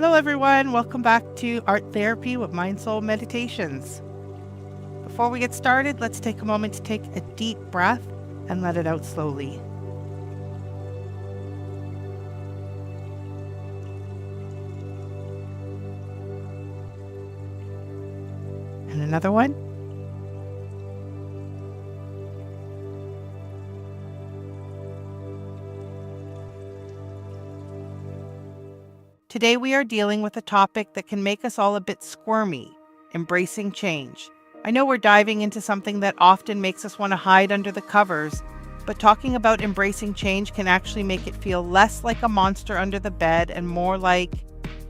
Hello everyone, welcome back to Art Therapy with MindSoulMeditations. Before we get started, let's take a moment to take a deep breath and let it out slowly. And another one. Today we are dealing with a topic that can make us all a bit squirmy, embracing change. I know we're diving into something that often makes us want to hide under the covers, but talking about embracing change can actually make it feel less like a monster under the bed and more like,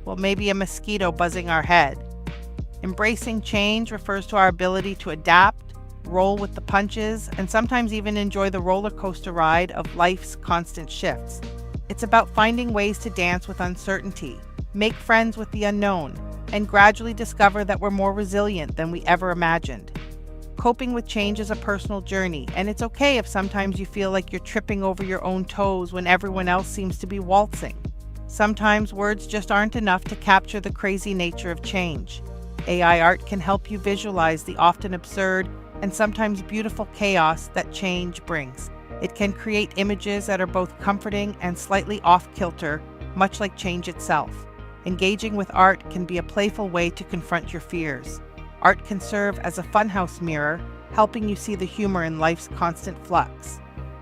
well, maybe a mosquito buzzing our head. Embracing change refers to our ability to adapt, roll with the punches, and sometimes even enjoy the roller coaster ride of life's constant shifts. It's about finding ways to dance with uncertainty, make friends with the unknown, and gradually discover that we're more resilient than we ever imagined. Coping with change is a personal journey, and it's okay if sometimes you feel like you're tripping over your own toes when everyone else seems to be waltzing. Sometimes words just aren't enough to capture the crazy nature of change. AI art can help you visualize the often absurd and sometimes beautiful chaos that change brings. It can create images that are both comforting and slightly off-kilter, much like change itself. Engaging with art can be a playful way to confront your fears. Art can serve as a funhouse mirror, helping you see the humor in life's constant flux.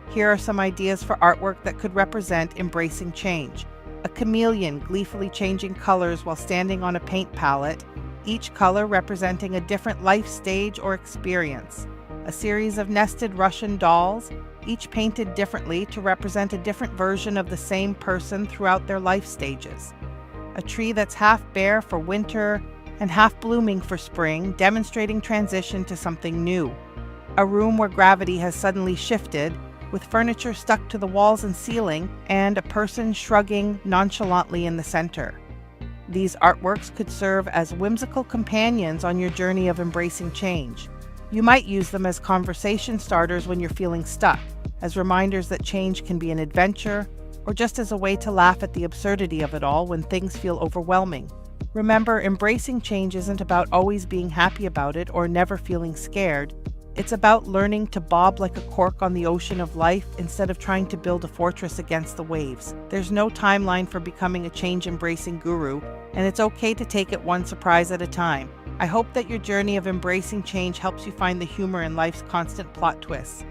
Here are some ideas for artwork that could represent embracing change. A chameleon gleefully changing colors while standing on a paint palette, each color representing a different life stage or experience. A series of nested Russian dolls, each painted differently to represent a different version of the same person throughout their life stages. A tree that's half bare for winter and half blooming for spring, demonstrating transition to something new. A room where gravity has suddenly shifted, with furniture stuck to the walls and ceiling, and a person shrugging nonchalantly in the center. These artworks could serve as whimsical companions on your journey of embracing change. You might use them as conversation starters when you're feeling stuck, as reminders that change can be an adventure, or just as a way to laugh at the absurdity of it all when things feel overwhelming. Remember, embracing change isn't about always being happy about it or never feeling scared. It's about learning to bob like a cork on the ocean of life instead of trying to build a fortress against the waves. There's no timeline for becoming a change-embracing guru, and it's okay to take it one surprise at a time. I hope that your journey of embracing change helps you find the humor in life's constant plot twists.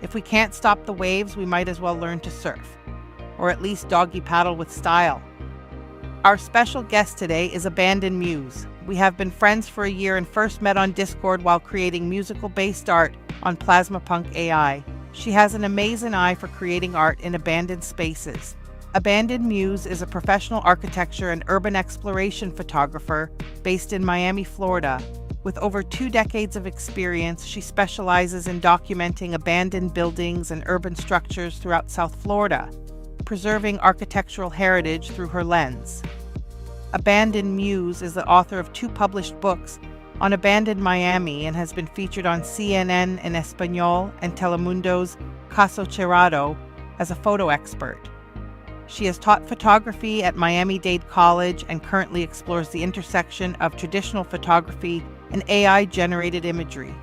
If we can't stop the waves, we might as well learn to surf, or at least doggy paddle with style. Our special guest today is Abandoned Muse. We have been friends for a year and first met on Discord while creating musical-based art on Plasmapunk AI. She has an amazing eye for creating art in abandoned spaces. Abandoned Muse is a professional architecture and urban exploration photographer based in Miami, Florida. With over 2 decades of experience, she specializes in documenting abandoned buildings and urban structures throughout South Florida, preserving architectural heritage through her lens. Abandoned Muse is the author of 2 published books on abandoned Miami and has been featured on CNN in Espanol and Telemundo's Caso Charoa as a photo expert. She has taught photography at Miami-Dade College and currently explores the intersection of traditional photography and AI-generated imagery.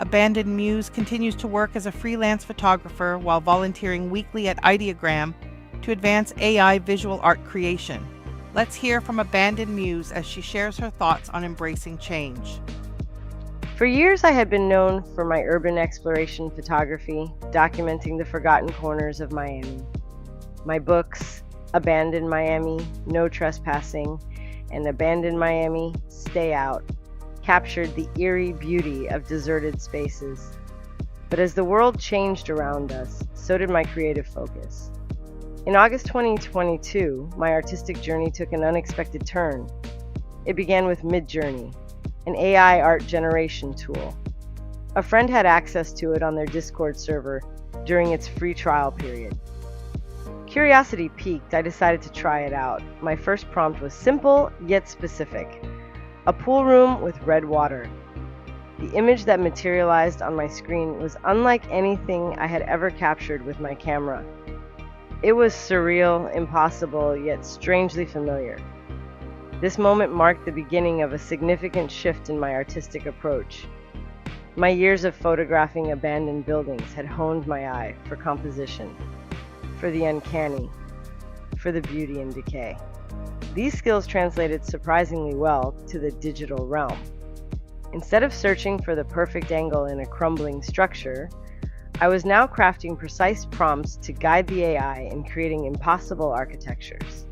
Abandoned Muse continues to work as a freelance photographer while volunteering weekly at Ideogram to advance AI visual art creation. Let's hear from Abandoned Muse as she shares her thoughts on embracing change. For years, I had been known for my urban exploration photography, documenting the forgotten corners of Miami. My books, Abandoned Miami, No Trespassing, and Abandoned Miami, Stay Out, captured the eerie beauty of deserted spaces. But as the world changed around us, so did my creative focus. In August 2022, my artistic journey took an unexpected turn. It began with Midjourney, an AI art generation tool. A friend had access to it on their Discord server during its free trial period. Curiosity piqued, I decided to try it out. My first prompt was simple yet specific: a pool room with red water. The image that materialized on my screen was unlike anything I had ever captured with my camera. It was surreal, impossible, yet strangely familiar. This moment marked the beginning of a significant shift in my artistic approach. My years of photographing abandoned buildings had honed my eye for composition, for the uncanny, for the beauty in decay. These skills translated surprisingly well to the digital realm. Instead of searching for the perfect angle in a crumbling structure, I was now crafting precise prompts to guide the AI in creating impossible architectures.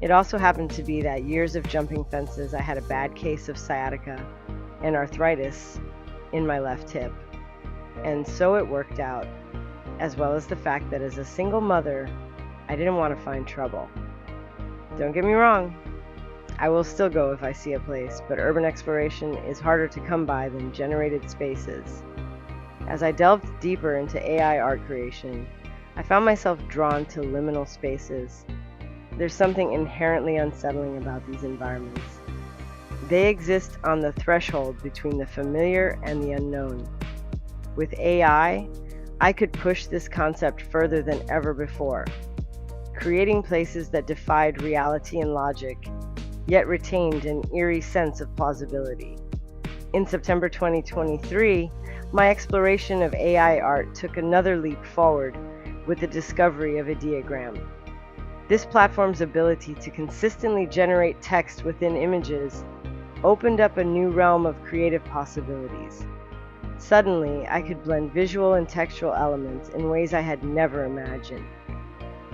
It also happened to be that years of jumping fences, I had a bad case of sciatica and arthritis in my left hip. And so it worked out, as well as the fact that as a single mother, I didn't want to find trouble. Don't get me wrong, I will still go if I see a place, but urban exploration is harder to come by than generated spaces. As I delved deeper into AI art creation, I found myself drawn to liminal spaces. There's something inherently unsettling about these environments. They exist on the threshold between the familiar and the unknown. With AI, I could push this concept further than ever before, creating places that defied reality and logic, yet retained an eerie sense of plausibility. In September 2023, my exploration of AI art took another leap forward with the discovery of Ideagram. This platform's ability to consistently generate text within images opened up a new realm of creative possibilities. Suddenly, I could blend visual and textual elements in ways I had never imagined.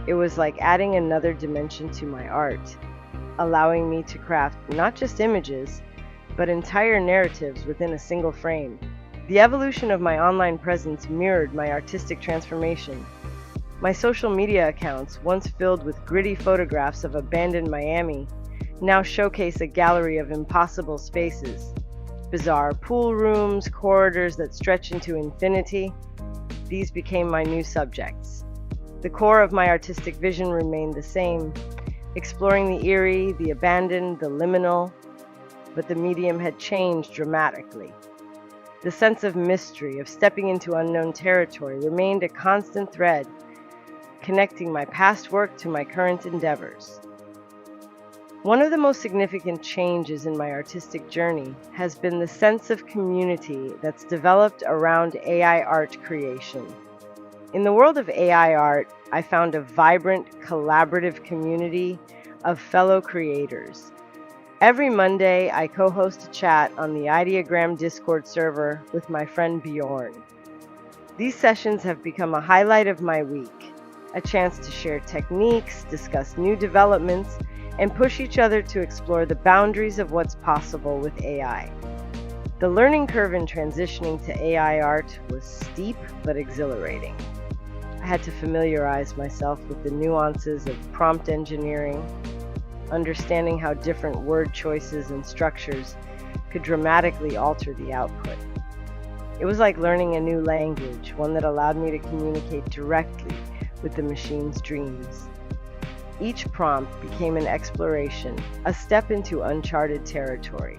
It was like adding another dimension to my art, allowing me to craft not just images, but entire narratives within a single frame. The evolution of my online presence mirrored my artistic transformation. My social media accounts, once filled with gritty photographs of abandoned Miami, now showcase a gallery of impossible spaces. Bizarre pool rooms, corridors that stretch into infinity. These became my new subjects. The core of my artistic vision remained the same, exploring the eerie, the abandoned, the liminal, but the medium had changed dramatically. The sense of mystery, of stepping into unknown territory, remained a constant thread, connecting my past work to my current endeavors. One of the most significant changes in my artistic journey has been the sense of community that's developed around AI art creation. In the world of AI art, I found a vibrant, collaborative community of fellow creators. Every Monday, I co-host a chat on the Ideagram Discord server with my friend Bjorn. These sessions have become a highlight of my week, a chance to share techniques, discuss new developments, and push each other to explore the boundaries of what's possible with AI. The learning curve in transitioning to AI art was steep but exhilarating. I had to familiarize myself with the nuances of prompt engineering, understanding how different word choices and structures could dramatically alter the output. It was like learning a new language, one that allowed me to communicate directly with the machine's dreams. Each prompt became an exploration, a step into uncharted territory.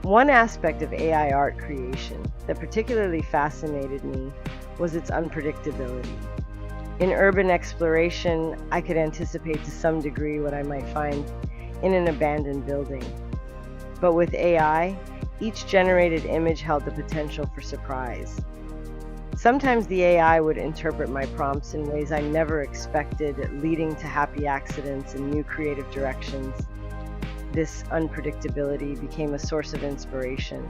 One aspect of AI art creation that particularly fascinated me was its unpredictability. In urban exploration, I could anticipate to some degree what I might find in an abandoned building. But with AI, each generated image held the potential for surprise. Sometimes the AI would interpret my prompts in ways I never expected, leading to happy accidents and new creative directions. This unpredictability became a source of inspiration.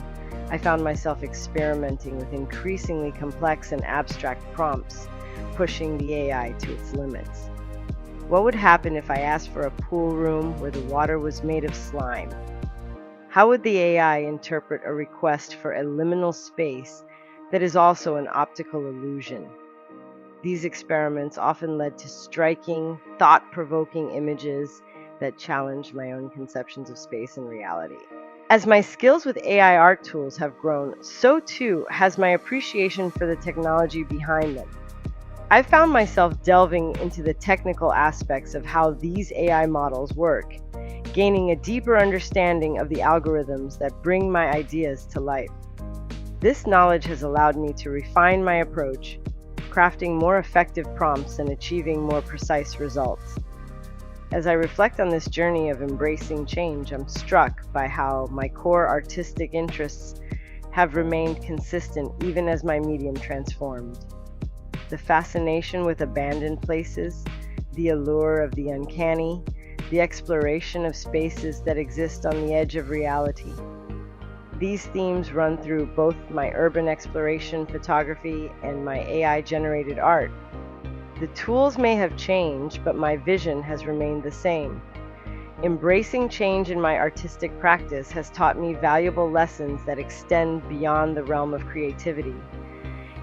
I found myself experimenting with increasingly complex and abstract prompts, pushing the AI to its limits. What would happen if I asked for a pool room where the water was made of slime? How would the AI interpret a request for a liminal space that is also an optical illusion? These experiments often led to striking, thought-provoking images that challenged my own conceptions of space and reality. As my skills with AI art tools have grown, so too has my appreciation for the technology behind them. I've found myself delving into the technical aspects of how these AI models work, gaining a deeper understanding of the algorithms that bring my ideas to life. This knowledge has allowed me to refine my approach, crafting more effective prompts and achieving more precise results. As I reflect on this journey of embracing change, I'm struck by how my core artistic interests have remained consistent even as my medium transformed. The fascination with abandoned places, the allure of the uncanny, the exploration of spaces that exist on the edge of reality. These themes run through both my urban exploration photography and my AI-generated art. The tools may have changed, but my vision has remained the same. Embracing change in my artistic practice has taught me valuable lessons that extend beyond the realm of creativity.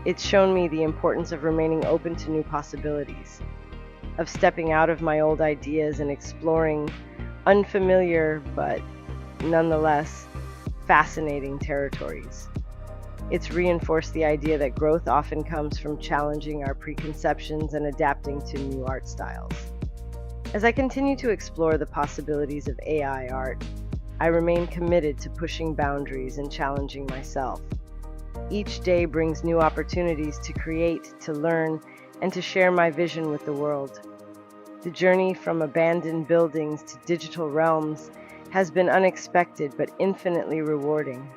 It's shown me the importance of remaining open to new possibilities, of stepping out of my old ideas and exploring unfamiliar but nonetheless fascinating territories. It's reinforced the idea that growth often comes from challenging our preconceptions and adapting to new art styles. As I continue to explore the possibilities of AI art, I remain committed to pushing boundaries and challenging myself. Each day brings new opportunities to create, to learn, and to share my vision with the world. The journey from abandoned buildings to digital realms has been unexpected but infinitely rewarding.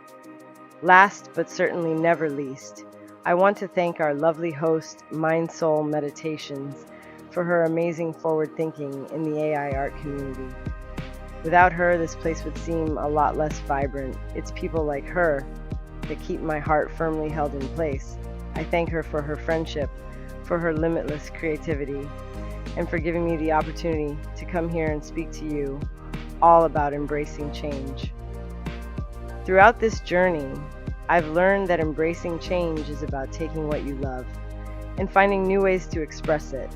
Last but certainly never least, I want to thank our lovely host, MindSoulMeditations, for her amazing forward thinking in the AI art community. Without her, this place would seem a lot less vibrant. It's people like her that keep my heart firmly held in place. I thank her for her friendship, for her limitless creativity, and for giving me the opportunity to come here and speak to you all about embracing change. Throughout this journey, I've learned that embracing change is about taking what you love and finding new ways to express it.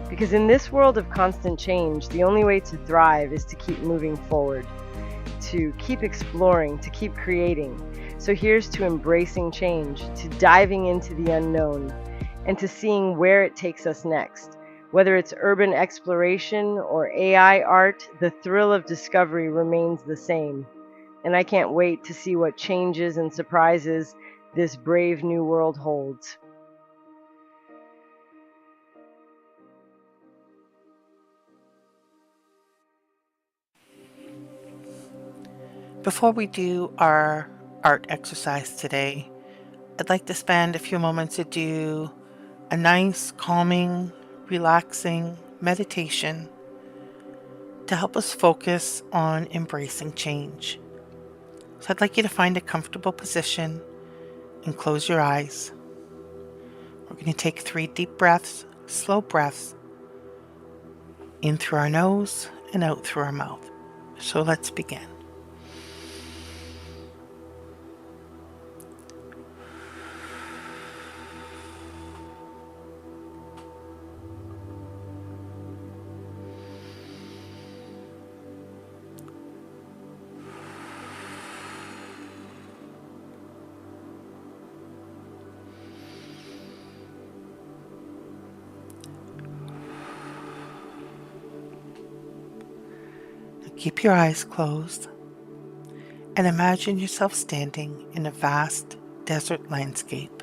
Because in this world of constant change, the only way to thrive is to keep moving forward, to keep exploring, to keep creating. So here's to embracing change, to diving into the unknown, and to seeing where it takes us next. Whether it's urban exploration or AI art, the thrill of discovery remains the same. And I can't wait to see what changes and surprises this brave new world holds. Before we do our art exercise today, I'd like to spend a few moments to do a nice, calming, relaxing meditation to help us focus on embracing change. So I'd like you to find a comfortable position and close your eyes. We're going to take 3 deep breaths, slow breaths, in through our nose and out through our mouth. So let's begin. Keep your eyes closed and imagine yourself standing in a vast desert landscape.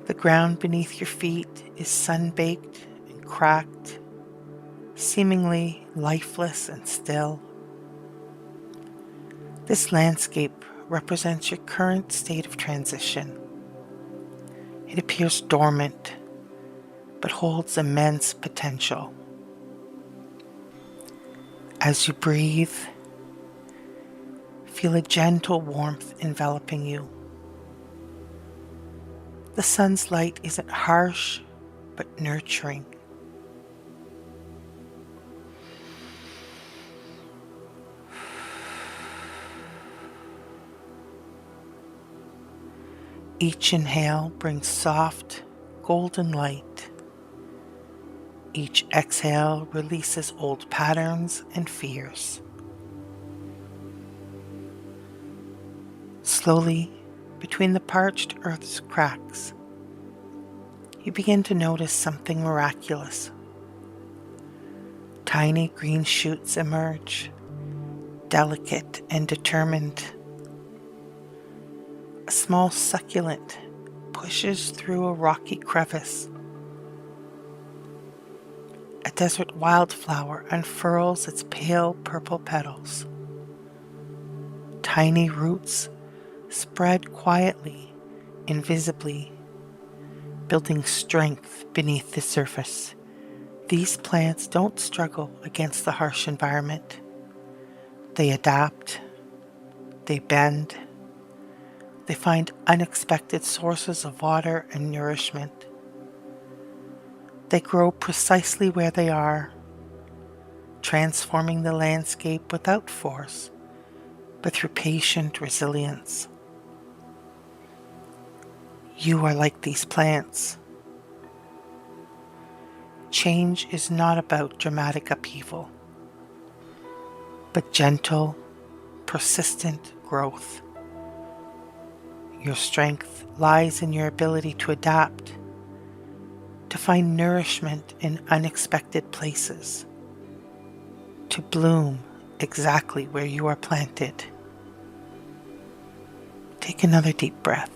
The ground beneath your feet is sun-baked and cracked, seemingly lifeless and still. This landscape represents your current state of transition. It appears dormant, but holds immense potential. As you breathe, feel a gentle warmth enveloping you. The sun's light isn't harsh, but nurturing. Each inhale brings soft, golden light. Each exhale releases old patterns and fears. Slowly, between the parched earth's cracks, you begin to notice something miraculous. Tiny green shoots emerge, delicate and determined. A small succulent pushes through a rocky crevice. A desert wildflower unfurls its pale purple petals. Tiny roots spread quietly, invisibly, building strength beneath the surface. These plants don't struggle against the harsh environment. They adapt, they bend, they find unexpected sources of water and nourishment. They grow precisely where they are, transforming the landscape without force, but through patient resilience. You are like these plants. Change is not about dramatic upheaval, but gentle, persistent growth. Your strength lies in your ability to adapt, to find nourishment in unexpected places, to bloom exactly where you are planted. Take another deep breath.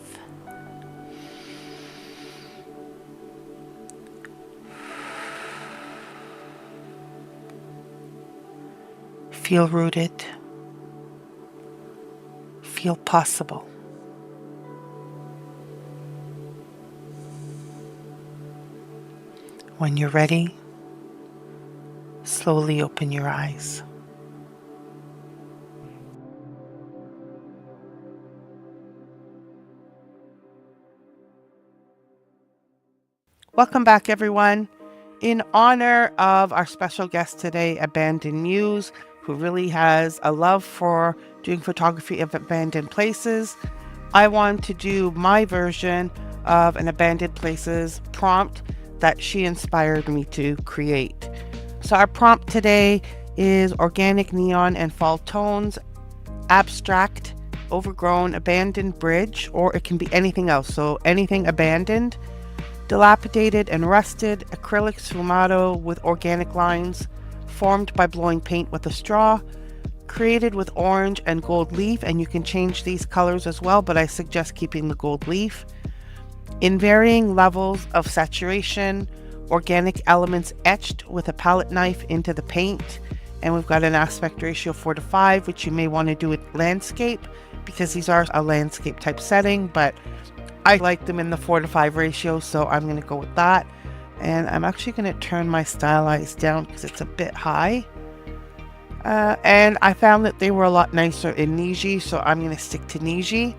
Feel rooted. Feel possible. When you're ready, slowly open your eyes. Welcome back, everyone. In honor of our special guest today, Abandoned Muse, who really has a love for doing photography of abandoned places, I want to do my version of an abandoned places prompt that she inspired me to create. So our prompt today is organic neon and fall tones, abstract, overgrown, abandoned bridge, or it can be anything else. So anything abandoned, dilapidated and rusted, acrylic sfumato with organic lines, formed by blowing paint with a straw, created with orange and gold leaf, and you can change these colors as well, but I suggest keeping the gold leaf. In varying levels of saturation, organic elements etched with a palette knife into the paint, and we've got an aspect ratio 4:5, which you may want to do with landscape because these are a landscape type setting, but I like them in the 4:5 ratio, so I'm going to go with that. And I'm actually going to turn my stylize down because it's a bit high. And I found that they were a lot nicer in Niji, so I'm going to stick to Niji.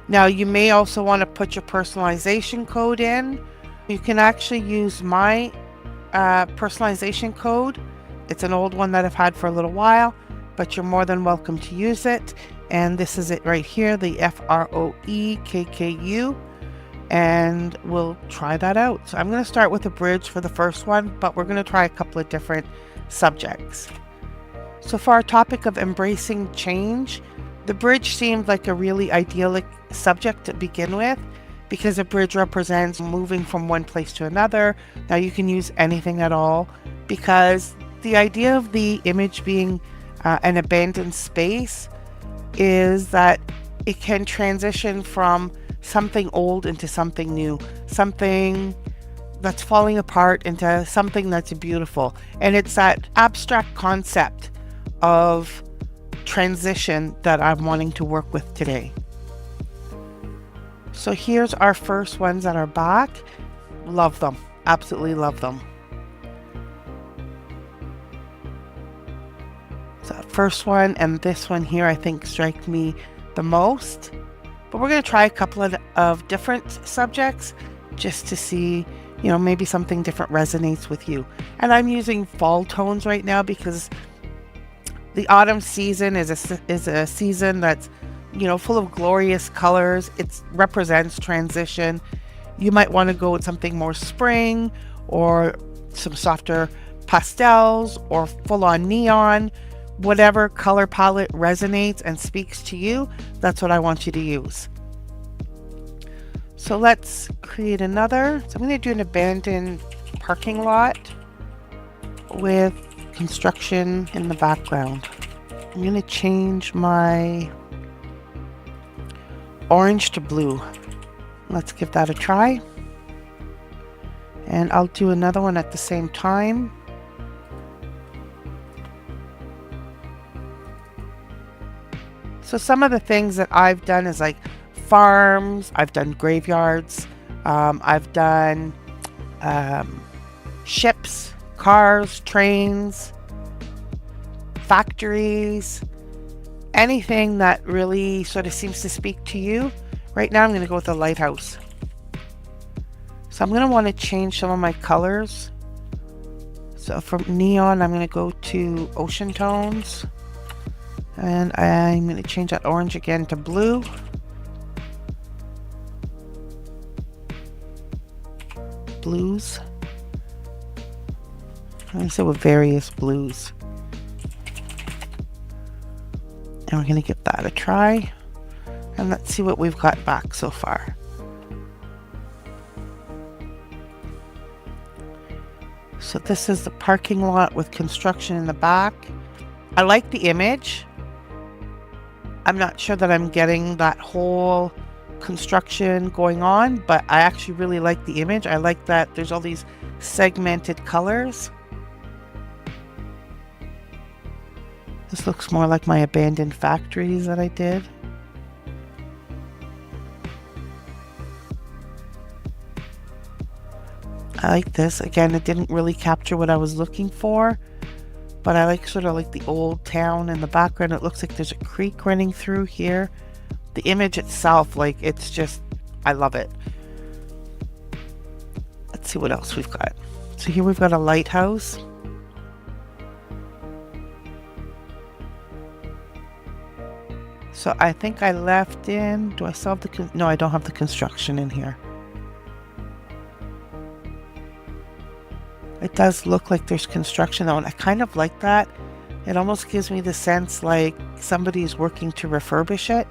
Now, you may also want to put your personalization code in. You can actually use my personalization code. It's an old one that I've had for a little while, but you're more than welcome to use it. And this is it right here, the FROEKKU. And we'll try that out. So I'm going to start with a bridge for the first one, but we're going to try a couple of different subjects. So for our topic of embracing change, the bridge seemed like a really idyllic subject to begin with because a bridge represents moving from one place to another. Now you can use anything at all because the idea of the image being an abandoned space is that it can transition from something old into something new, something that's falling apart into something that's beautiful. And it's that abstract concept of transition that I'm wanting to work with today. So here's our first ones that are back. Love them. Absolutely love them. So first one and this one here I think strike me the most. But we're going to try a couple of different subjects just to see, maybe something different resonates with you. And I'm using fall tones right now because the autumn season is a season that's, full of glorious colors. It represents transition. You might want to go with something more spring or some softer pastels or full-on neon. Whatever color palette resonates and speaks to you, that's what I want you to use. So let's create another. So I'm going to do an abandoned parking lot with construction in the background. I'm going to change my orange to blue. Let's give that a try. And I'll do another one at the same time. So some of the things that I've done is like farms, I've done graveyards, I've done ships, cars, trains, factories, anything that really sort of seems to speak to you. Right now I'm going to go with a lighthouse. So I'm going to want to change some of my colors. So from neon, I'm going to go to ocean tones. And I'm going to change that orange again to blue. Blues. I'm going to say with various blues. And we're going to give that a try. And let's see what we've got back so far. So this is the parking lot with construction in the back. I like the image. I'm not sure that I'm getting that whole construction going on, but I actually really like the image. I like that there's all these segmented colors. This looks more like my abandoned factories that I did. I like this. Again, it didn't really capture what I was looking for, but I like sort of like the old town in the background. It looks like there's a creek running through here. The image itself, like, it's just, I love it. Let's see what else we've got. So here we've got a lighthouse. So I think I left in, do I still have the, no, I don't have the construction in here. It does look like there's construction though, and I kind of like that. It almost gives me the sense like somebody's working to refurbish it.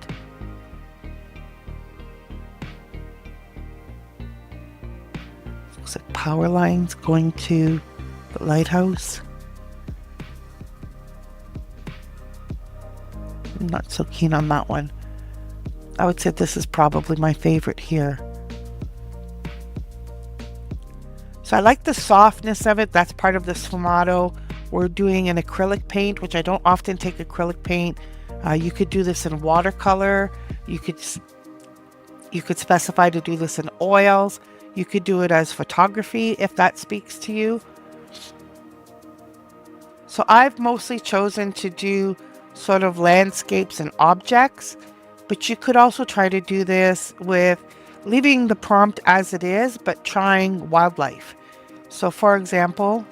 Looks like power lines going to the lighthouse. I'm not so keen on that one. I would say this is probably my favorite here. So I like the softness of it. That's part of the sfumato. We're doing an acrylic paint, which I don't often take acrylic paint. You could do this in watercolor. You could specify to do this in oils. You could do it as photography if that speaks to you. So I've mostly chosen to do sort of landscapes and objects, but you could also try to do this with leaving the prompt as it is, but trying wildlife. So for example,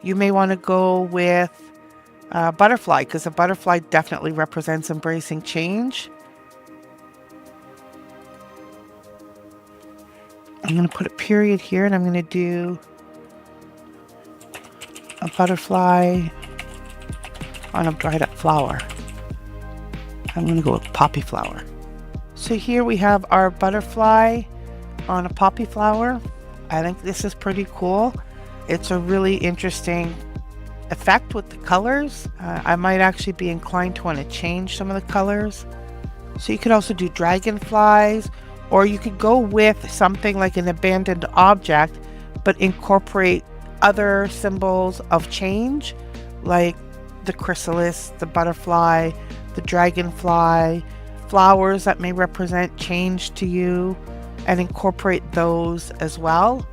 you may want to go with a butterfly, because a butterfly definitely represents embracing change. I'm going to put a period here and I'm going to do a butterfly on a dried up flower. I'm going to go with poppy flower. So here we have our butterfly on a poppy flower. I think this is pretty cool. It's a really interesting effect with the colors. I might actually be inclined to want to change some of the colors. So you could also do dragonflies, or you could go with something like an abandoned object, but incorporate other symbols of change, like the chrysalis, the butterfly, the dragonfly, flowers that may represent change to you, and incorporate those as well.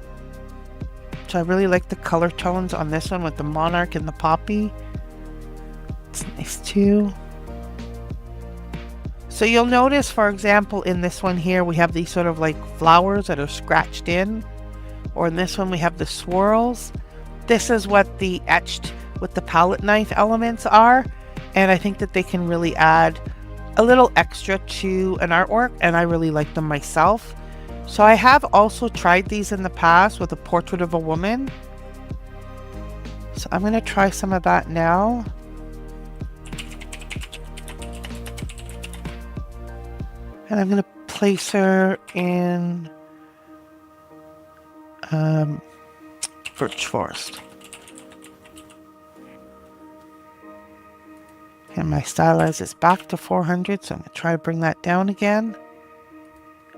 So I really like the color tones on this one with the monarch and the poppy. It's nice too. So you'll notice, for example, in this one here, we have these sort of like flowers that are scratched in, or in this one we have the swirls. This is what the etched with the palette knife elements are, and I think that they can really add a little extra to an artwork, and I really like them myself. So I have also tried these in the past with a portrait of a woman. So I'm going to try some of that now. And I'm going to place her in birch forest. And my stylize is back to 400, so I'm going to try to bring that down again.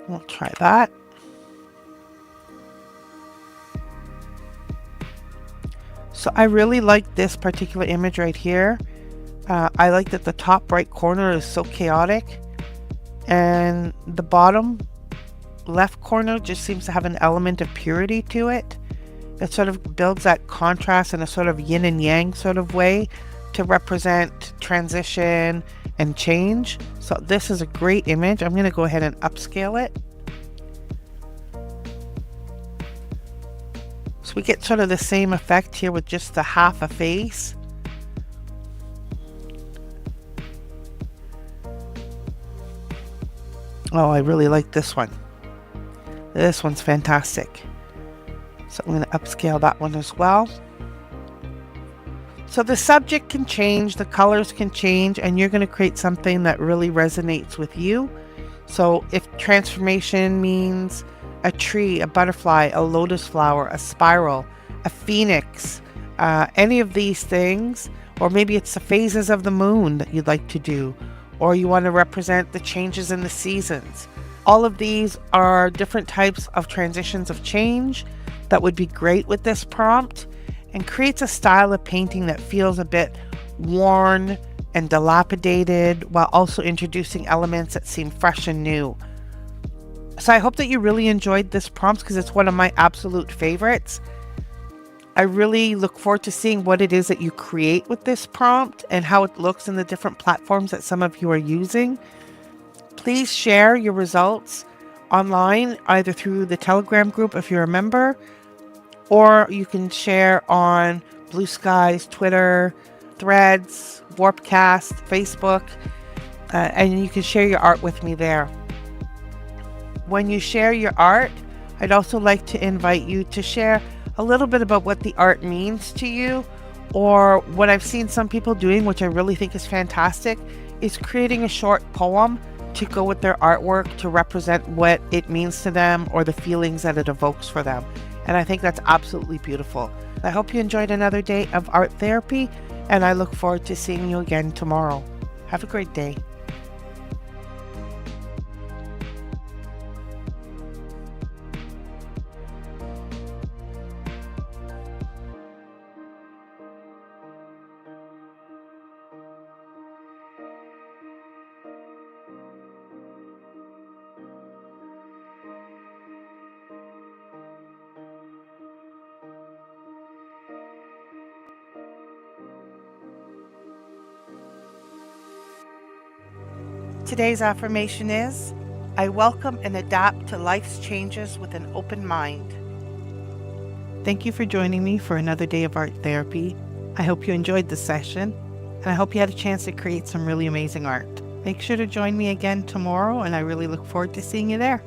We'll try that. So I really like this particular image right here. I like that the top right corner is so chaotic, and the bottom left corner just seems to have an element of purity to it. It sort of builds that contrast in a sort of yin and yang sort of way to represent transition and change. So this is a great image. I'm going to go ahead and upscale it. So we get sort of the same effect here with just the half a face. Oh, I really like this one. This one's fantastic. So I'm going to upscale that one as well. So the subject can change, the colors can change, and you're going to create something that really resonates with you. So if transformation means a tree, a butterfly, a lotus flower, a spiral, a phoenix, any of these things, or maybe it's the phases of the moon that you'd like to do, or you want to represent the changes in the seasons. All of these are different types of transitions of change that would be great with this prompt, and creates a style of painting that feels a bit worn and dilapidated while also introducing elements that seem fresh and new. So I hope that you really enjoyed this prompt because it's one of my absolute favorites. I really look forward to seeing what it is that you create with this prompt and how it looks in the different platforms that some of you are using. Please share your results online, either through the Telegram group if you're a member, or you can share on Blue Skies, Twitter, Threads, Warpcast, Facebook, and you can share your art with me there. When you share your art, I'd also like to invite you to share a little bit about what the art means to you, or what I've seen some people doing, which I really think is fantastic, is creating a short poem to go with their artwork to represent what it means to them or the feelings that it evokes for them. And I think that's absolutely beautiful. I hope you enjoyed another day of art therapy, and I look forward to seeing you again tomorrow. Have a great day. Today's affirmation is, I welcome and adapt to life's changes with an open mind. Thank you for joining me for another day of art therapy. I hope you enjoyed the session, and I hope you had a chance to create some really amazing art. Make sure to join me again tomorrow, and I really look forward to seeing you there.